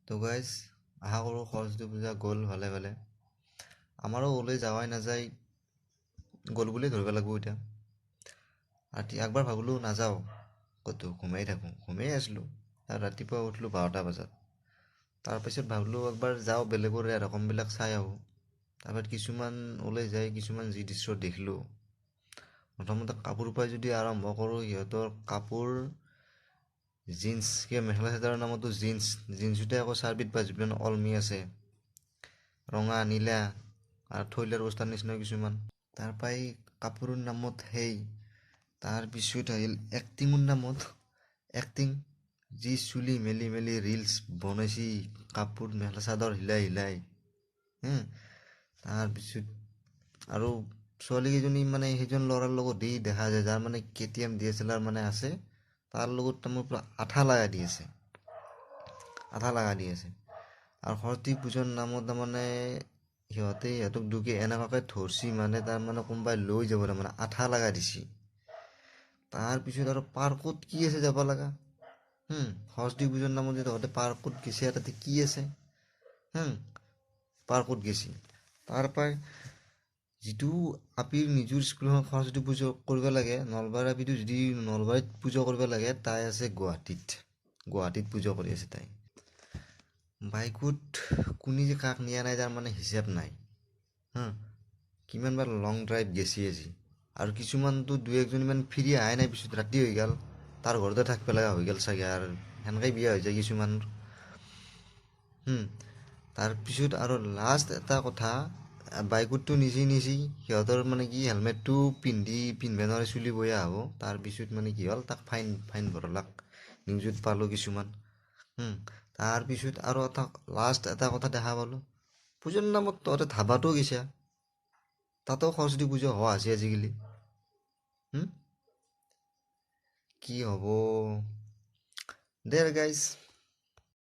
তো গাইজ আশা কৰোঁ সৰস্বতী পূজা গ'ল ভালে ভালে। আমাৰো ওলাই যাৱাই নাযায়, গ'ল বুলিয়ে ধৰিব লাগিব এতিয়া। ৰাতি একবাৰ ভাবিলোঁ নাযাওঁ ক'তো, ঘুমাই আছিলোঁ। আৰু ৰাতিপুৱা উঠিলোঁ 12টা বজাত। তাৰপিছত ভাবিলোঁ একবাৰ যাওঁ, বেলেগৰ ৰকমবিলাক চাই আহোঁ। তাৰপিছত কিছুমান ওলাই যায়, কিছুমান যি দৃশ্য দেখিলোঁ। প্ৰথমতে কাপোৰ পাই যদি আৰম্ভ কৰোঁ, সিহঁতৰ কাপোৰ জিন্স, কিবা মেখেলা চাদৰৰ নামতো জিন্সতে আকৌ 4 বিধ 5 বিধ অলমি আছে, ৰঙা নীলা আৰু থৈলাৰ বস্তাৰ নিচিনা কিছুমান। তাৰ পৰাই কাপোৰৰ নামত তাৰপিছত আহিল এক্টিঙৰ নামত এক্টিং, যি চুলি মেলি মেলি ৰিলছ বনাইছি কাপোৰ মেখেলা চাদৰ হিলাই তাৰপিছত আৰু ছোৱালীকেইজনী মানে সেইজন ল'ৰাৰ লগত দেখা যায়, যাৰ মানে KTM DSLR মানে আছে, তাৰ লগত তাৰমানে পুৰা আঠা লগাই দি আছে। আৰু সৰস্বতী পূজাৰ নামত তাৰমানে সিহঁতক দুখী এনেকুৱাকৈ ধৰছি, মানে তাৰমানে কোনোবাই লৈ যাব, তাৰমানে আঠা লগাই দিছি। তাৰপিছত আৰু পাৰ্কত কি আছে যাব লগা, সৰস্বতী পূজাৰ নামত যে তহঁতে পাৰ্কত গেছি, তাতে কি আছে? পাৰ্কত গেছি। তাৰ পৰাই যিটো আপিৰ নিজৰ স্কুলখন সৰস্বতী পূজা কৰিব লাগে, নলবাৰীৰ আপিটো যদি নলবাৰীত পূজা কৰিব লাগে, তাই আছে গুৱাহাটীত পূজা কৰি আছে তাই। বাইকত কোনে যে কাক নিয়া নাই তাৰ মানে হিচাপ নাই। কিমানবাৰ লং ড্ৰাইভ গেছি আজি। আৰু কিছুমানতো 2-1জনীমান ফিৰি অহাই নাই, পিছত ৰাতি হৈ গ'ল, তাৰ ঘৰতে থাকিব লগা হৈ গ'ল চাগে, আৰু সেনেকৈ বিয়া হৈ যায় কিছুমানৰ। তাৰপিছত আৰু লাষ্ট এটা কথা, বাইকততো নিচি সিহঁতৰ মানে কি হেলমেটটো পিন্ধিব নোৱাৰে, চুলি বয়া হ'ব। তাৰপিছত মানে কি হ'ল, তাক ফাইন ভৰলাক, নিউজত পালোঁ কিছুমান। তাৰপিছত আৰু লাষ্ট এটা কথা দেখা পালোঁ, পূজাৰ নামত তহঁতে ধাবাতো গৈছা, তাতো সৰস্বতী পূজা হোৱা আছে আজিকালি। কি হ'ব দে গাইজ।